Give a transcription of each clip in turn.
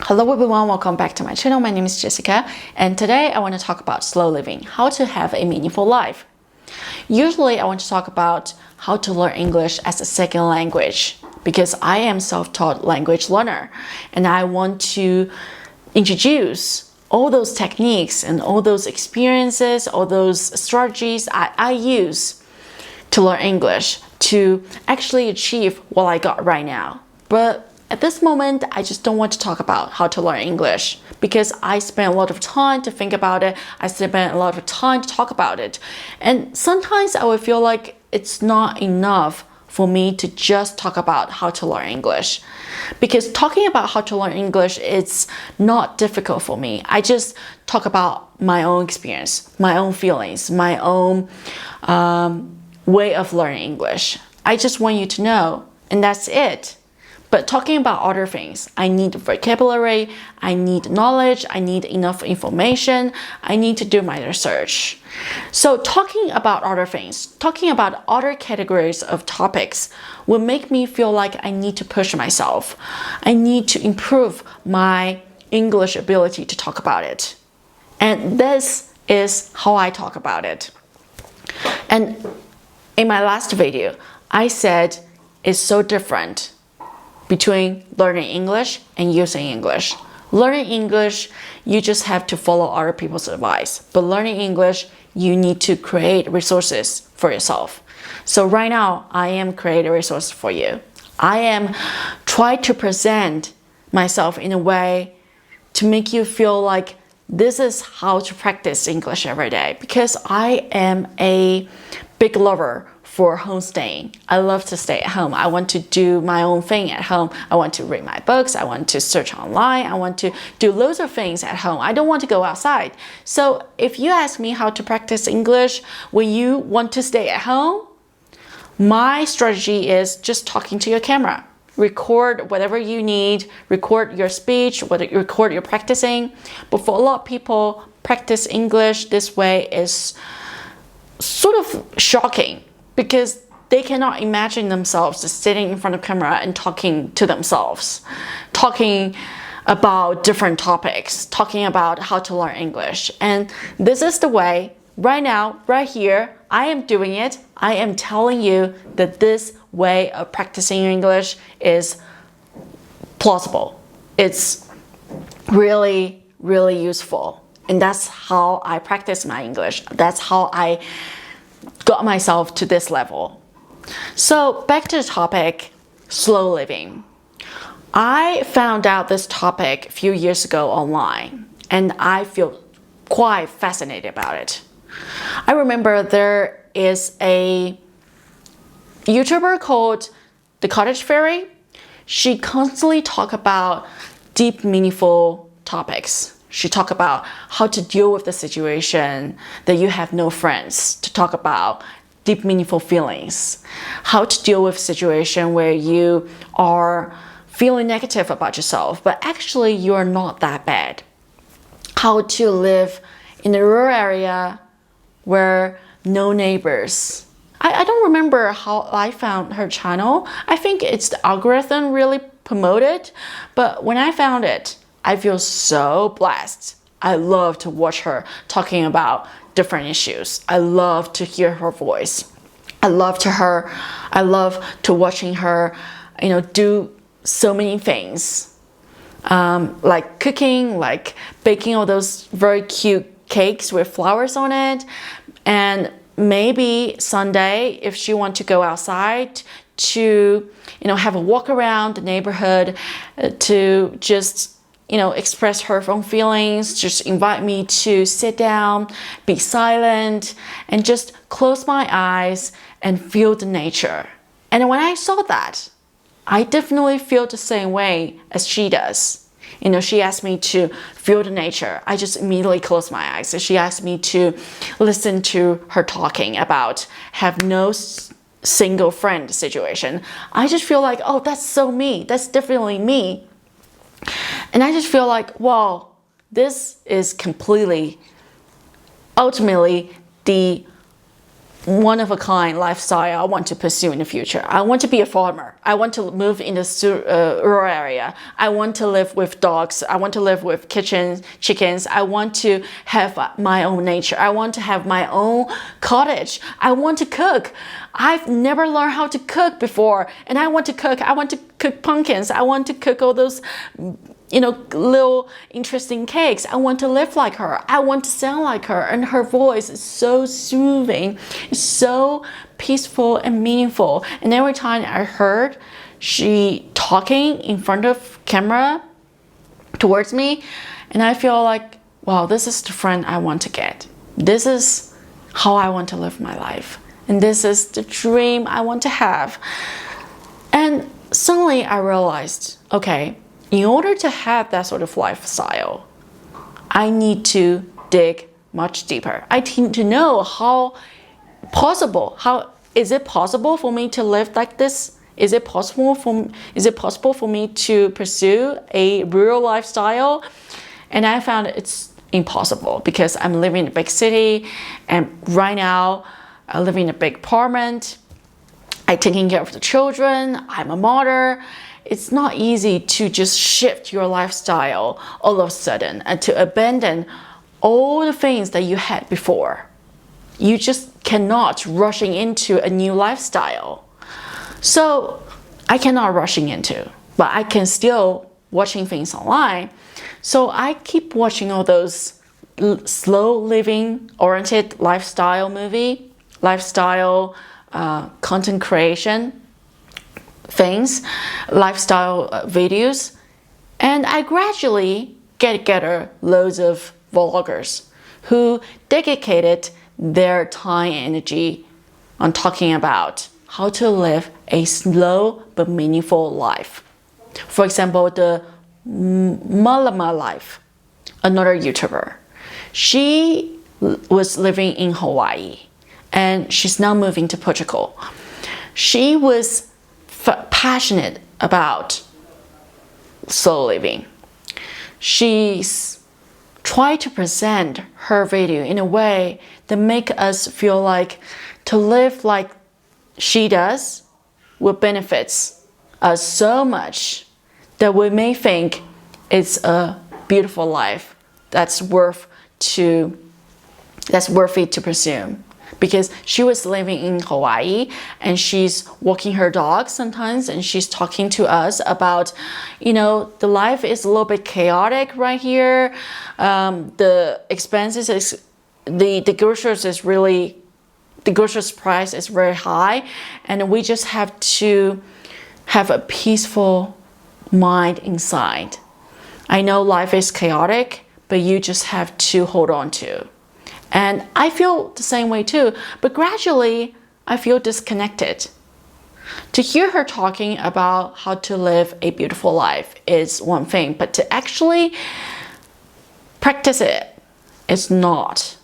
Hello everyone, welcome back to my channel. My name is Jessica, and today I want to talk about slow living, how to have a meaningful life. Usually I want to talk about how to learn English as a second language because I am self-taught language learner, and I want to introduce all those techniques and all those experiences, all those strategies I use to learn English to actually achieve what I got right now. But at this moment, I just don't want to talk about how to learn English because I spent a lot of time to think about it. I spent a lot of time to talk about it. And sometimes I would feel like it's not enough for me to just talk about how to learn English. Because talking about how to learn English, it's not difficult for me. I just talk about my own experience, my own feelings, my own way of learning English. I just want you to know, and that's it. But talking about other things, I need vocabulary, I need knowledge, I need enough information, I need to do my research. So talking about other things, talking about other categories of topics will make me feel like I need to push myself. I need to improve my English ability to talk about it. And this is how I talk about it. And in my last video, I said it's so different between learning English and using English. Learning English, you just have to follow other people's advice. But learning English, you need to create resources for yourself. So right now, I am creating resources for you. I am trying to present myself in a way to make you feel like this is how to practice English every day. Because I am a big lover for homestaying. I love to stay at home. I want to do my own thing at home. I want to read my books. I want to search online. I want to do loads of things at home. I don't want to go outside. So if you ask me how to practice English when you want to stay at home, my strategy is just talking to your camera. Record whatever you need, record your speech, record your practicing. But for a lot of people, practice English this way is sort of shocking, because they cannot imagine themselves just sitting in front of camera and talking to themselves, talking about different topics, talking about how to learn English. And this is the way, right now, right here, I am doing it. I am telling you that this way of practicing English is plausible. It's really, really useful. And that's how I practice my English. That's how I got myself to this level. So back to the topic, slow living. I found out this topic a few years ago online, and I feel quite fascinated about it. I remember there is a YouTuber called The Cottage Fairy. She constantly talks about deep, meaningful topics. She talked about how to deal with the situation that you have no friends, to talk about deep, meaningful feelings, how to deal with a situation where you are feeling negative about yourself, but actually you are not that bad, how to live in a rural area where no neighbors. I don't remember how I found her channel. I think it's the algorithm really promoted, but when I found it, I feel so blessed. I love to watch her talking about different issues. I love to hear her voice. I love to watching her, do so many things, like cooking, like baking all those very cute cakes with flowers on it, and maybe Sunday if she wants to go outside to, have a walk around the neighborhood, to just express her own feelings, just invite me to sit down, be silent, and just close my eyes and feel the nature. And when I saw that, I definitely feel the same way as she does. She asked me to feel the nature. I just immediately closed my eyes. So she asked me to listen to her talking about have no single friend situation. I just feel like, oh, that's so me. That's definitely me. And I just feel like, wow, this is ultimately the one-of-a-kind lifestyle I want to pursue in the future. I want to be a farmer. I want to move in the rural area. I want to live with dogs. I want to live with chickens. I want to have my own nature. I want to have my own cottage. I want to cook. I've never learned how to cook before, and I want to cook. I want to cook pumpkins. I want to cook all those little interesting cakes. I want to live like her. I want to sound like her. And her voice is so soothing. It's so peaceful and meaningful. And every time I heard she talking in front of camera towards me, and I feel like, wow, this is the friend I want to get. This is how I want to live my life. And this is the dream I want to have. And suddenly I realized, okay, in order to have that sort of lifestyle, I need to dig much deeper. I need to know how is it possible for me to live like this? Is it possible for me to pursue a rural lifestyle? And I found it's impossible because I'm living in a big city, and right now I live in a big apartment. I'm taking care of the children. I'm a mother. It's not easy to just shift your lifestyle all of a sudden and to abandon all the things that you had before. You just cannot rushing into a new lifestyle. So I cannot rushing into, but I can still watching things online. So I keep watching all those slow living oriented lifestyle content creation things, lifestyle videos, and I gradually get together loads of vloggers who dedicated their time and energy on talking about how to live a slow but meaningful life. For example, the Malama Life, another YouTuber. She was living in Hawaii and she's now moving to Portugal. She was passionate about slow living. She's tried to present her video in a way that make us feel like to live like she does will benefits us so much that we may think it's a beautiful life that's worthy to pursue. Because she was living in Hawaii and she's walking her dog sometimes and she's talking to us about, the life is a little bit chaotic right here. The expenses is, the groceries price is very high, and we just have to have a peaceful mind inside. I know life is chaotic, but you just have to hold on to. And I feel the same way too, but gradually I feel disconnected. To hear her talking about how to live a beautiful life is one thing, but to actually practice it is not.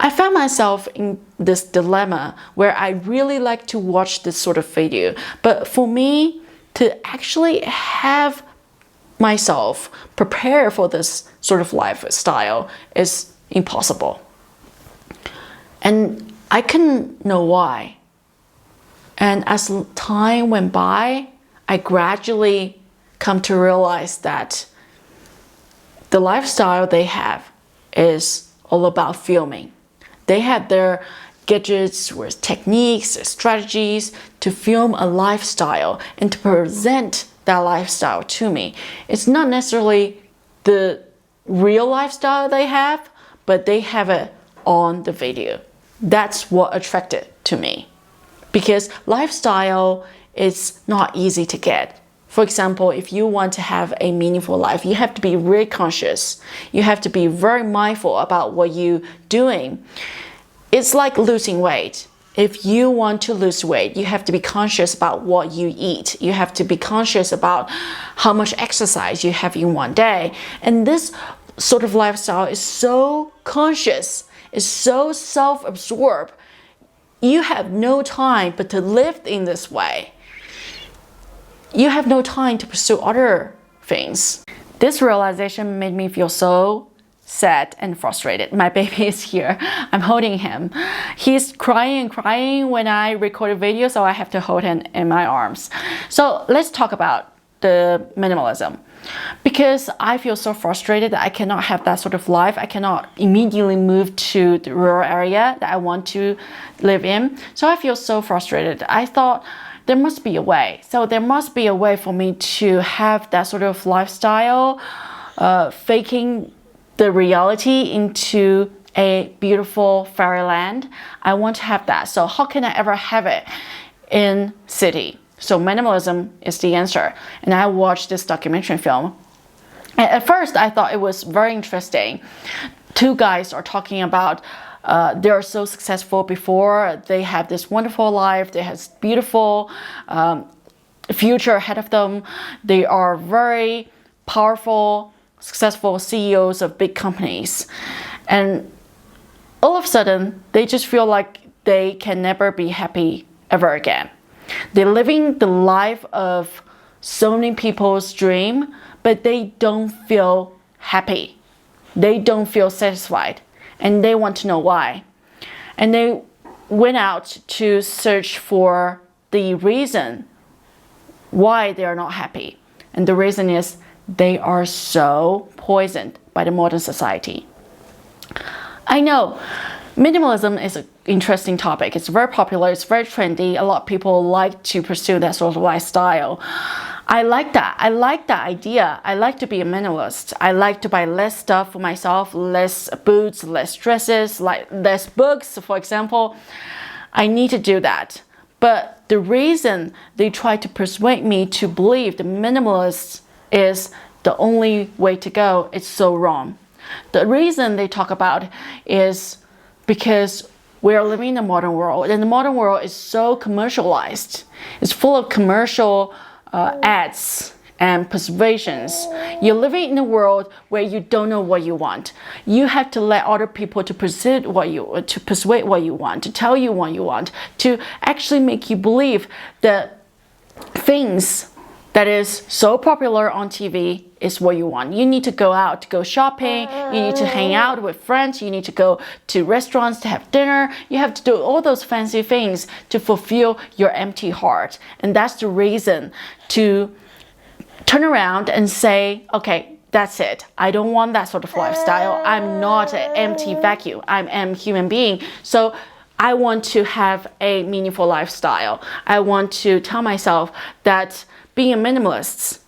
I found myself in this dilemma where I really like to watch this sort of video, but for me to actually have myself prepare for this sort of lifestyle is impossible. And I couldn't know why. And as time went by, I gradually come to realize that the lifestyle they have is all about filming. They have their gadgets with techniques, strategies to film a lifestyle and to present that lifestyle to me. It's not necessarily the real lifestyle they have, but they have it on the video. That's what attracted to me. Because lifestyle is not easy to get. For example, if you want to have a meaningful life, you have to be very conscious. You have to be very mindful about what you're doing. It's like losing weight. If you want to lose weight, you have to be conscious about what you eat. You have to be conscious about how much exercise you have in one day. And this sort of lifestyle is so conscious, is so self-absorbed. You have no time but to live in this way. You have no time to pursue other things. This realization made me feel so sad and frustrated. My baby is here. I'm holding him. He's crying and crying when I record a video, so I have to hold him in my arms. So let's talk about the minimalism. Because I feel so frustrated that I cannot have that sort of life. I cannot immediately move to the rural area that I want to live in. So I feel so frustrated. I thought there must be a way. So there must be a way for me to have that sort of lifestyle, faking the reality into a beautiful fairyland. I want to have that. So how can I ever have it in city? So minimalism is the answer. And I watched this documentary film. And at first, I thought it was very interesting. Two guys are talking about they are so successful before. They have this wonderful life. They have beautiful future ahead of them. They are very powerful, successful CEOs of big companies. And all of a sudden, they just feel like they can never be happy ever again. They're living the life of so many people's dream, but they don't feel happy. They don't feel satisfied, and they want to know why. And they went out to search for the reason why they are not happy. And the reason is they are so poisoned by the modern society. I know minimalism is an interesting topic. It's very popular. It's very trendy. A lot of people like to pursue that sort of lifestyle. I like that. I like that idea. I like to be a minimalist. I like to buy less stuff for myself, less boots, less dresses, like less books, for example. I need to do that. But the reason they try to persuade me to believe the minimalist is the only way to go is so wrong. The reason they talk about is because we are living in the modern world, and the modern world is so commercialized. It's full of commercial ads and persuasions. You're living in a world where you don't know what you want. You have to let other people to persuade what you want, to tell you what you want, to actually make you believe that things that is so popular on TV is what you want. You need to go out to go shopping. You need to hang out with friends. You need to go to restaurants to have dinner. You have to do all those fancy things to fulfill your empty heart. And that's the reason to turn around and say, okay, that's it. I don't want that sort of lifestyle. I'm not an empty vacuum. I'm a human being. So I want to have a meaningful lifestyle. I want to tell myself that being a minimalist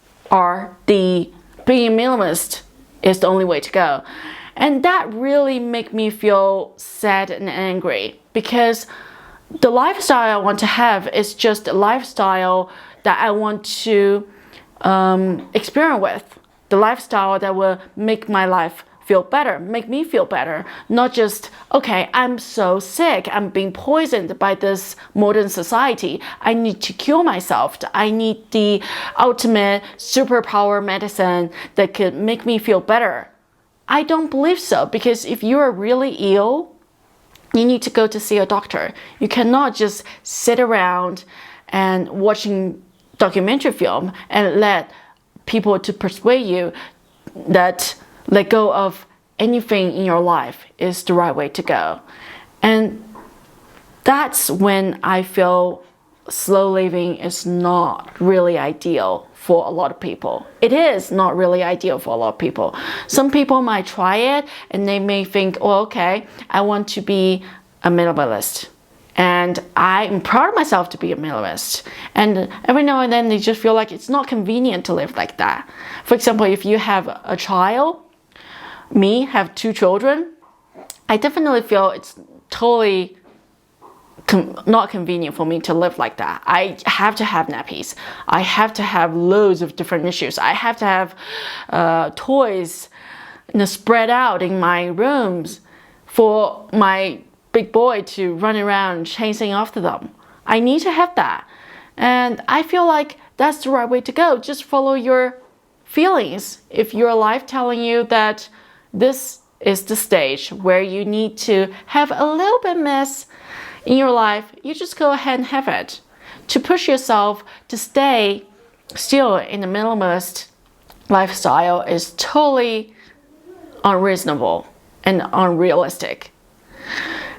is the only way to go. And that really make me feel sad and angry, because the lifestyle I want to have is just a lifestyle that I want to experiment with. The lifestyle that will make my life feel better, make me feel better. Not just, okay, I'm so sick, I'm being poisoned by this modern society. I need to cure myself. I need the ultimate superpower medicine that could make me feel better. I don't believe so, because if you are really ill, you need to go to see a doctor. You cannot just sit around and watching documentary film and let people to persuade you that let go of anything in your life is the right way to go. And that's when I feel slow living is not really ideal for a lot of people. It is not really ideal for a lot of people. Some people might try it and they may think, oh, okay, I want to be a minimalist. And I'm proud of myself to be a minimalist. And every now and then they just feel like it's not convenient to live like that. For example, if you have a child, me have 2 children, I definitely feel it's totally not convenient for me to live like that. I have to have nappies. I have to have loads of different issues. I have to have toys spread out in my rooms for my big boy to run around chasing after them. I need to have that. And I feel like that's the right way to go. Just follow your feelings. If your life telling you that this is the stage where you need to have a little bit mess in your life, you just go ahead and have it. To push yourself to stay still in the minimalist lifestyle is totally unreasonable and unrealistic.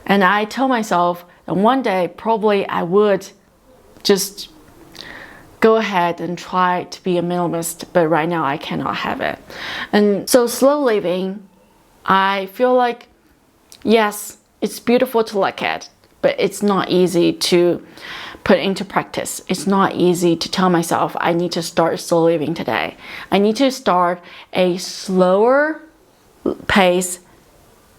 And I tell myself that one day probably I would just go ahead and try to be a minimalist, but right now I cannot have it. And so slow living, I feel like, yes, it's beautiful to look at, but it's not easy to put into practice. It's not easy to tell myself I need to start slow living today. I need to start a slower pace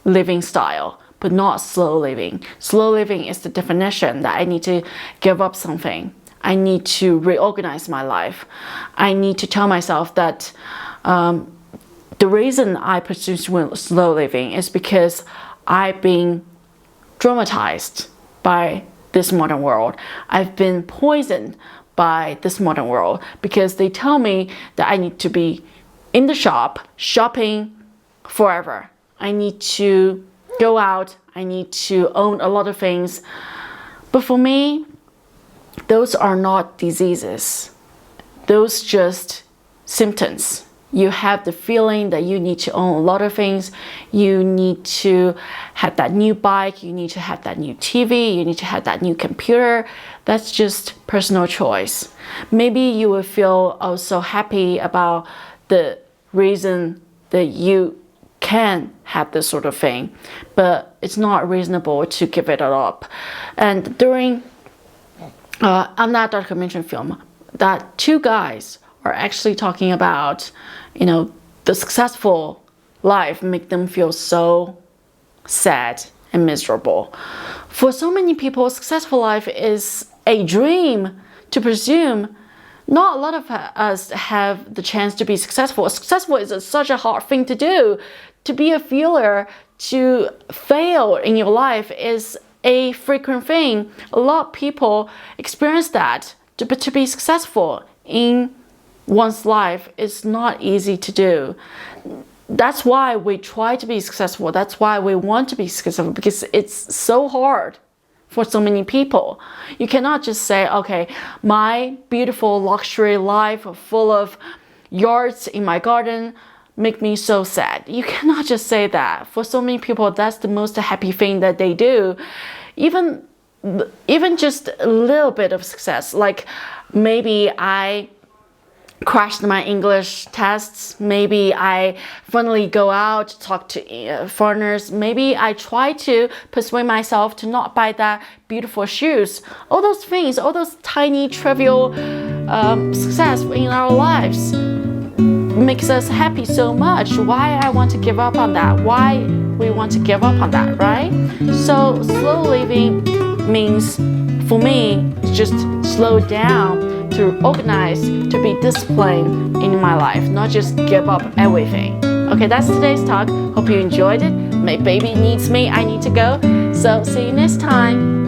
living style, but not slow living. Slow living is the definition that I need to give up something. I need to reorganize my life. I need to tell myself that the reason I pursue slow living is because I've been traumatized by this modern world. I've been poisoned by this modern world because they tell me that I need to be in the shop, shopping forever. I need to go out. I need to own a lot of things. But for me, those are not diseases. Those just symptoms. You have the feeling that you need to own a lot of things. You need to have that new bike. You need to have that new TV. You need to have that new computer. That's just personal choice. Maybe you will feel also happy about the reason that you can have this sort of thing, but it's not reasonable to give it up. And during on that documentary film, that two guys are actually talking about, the successful life make them feel so sad and miserable. For so many people, successful life is a dream to pursue. Not a lot of us have the chance to be successful. Successful is such a hard thing to do. To be a failure, to fail in your life is a frequent thing. A lot of people experience that. But to be successful in one's life is not easy to do. That's why we try to be successful. That's why we want to be successful, because it's so hard for so many people. You cannot just say, okay, my beautiful luxury life full of yards in my garden make me so sad. You cannot just say that. For so many people, that's the most happy thing that they do. Even just a little bit of success, like maybe I crashed my English tests, maybe I finally go out to talk to foreigners, maybe I try to persuade myself to not buy that beautiful shoes. All those things, all those tiny trivial success in our lives makes us happy so much. Why I want to give up on that? Why we want to give up on that, right? So slow living means, for me, just slow down, to organize, to be disciplined in my life, not just give up everything. Okay, that's today's talk. Hope you enjoyed it. My baby needs me. I need to go. So see you next time.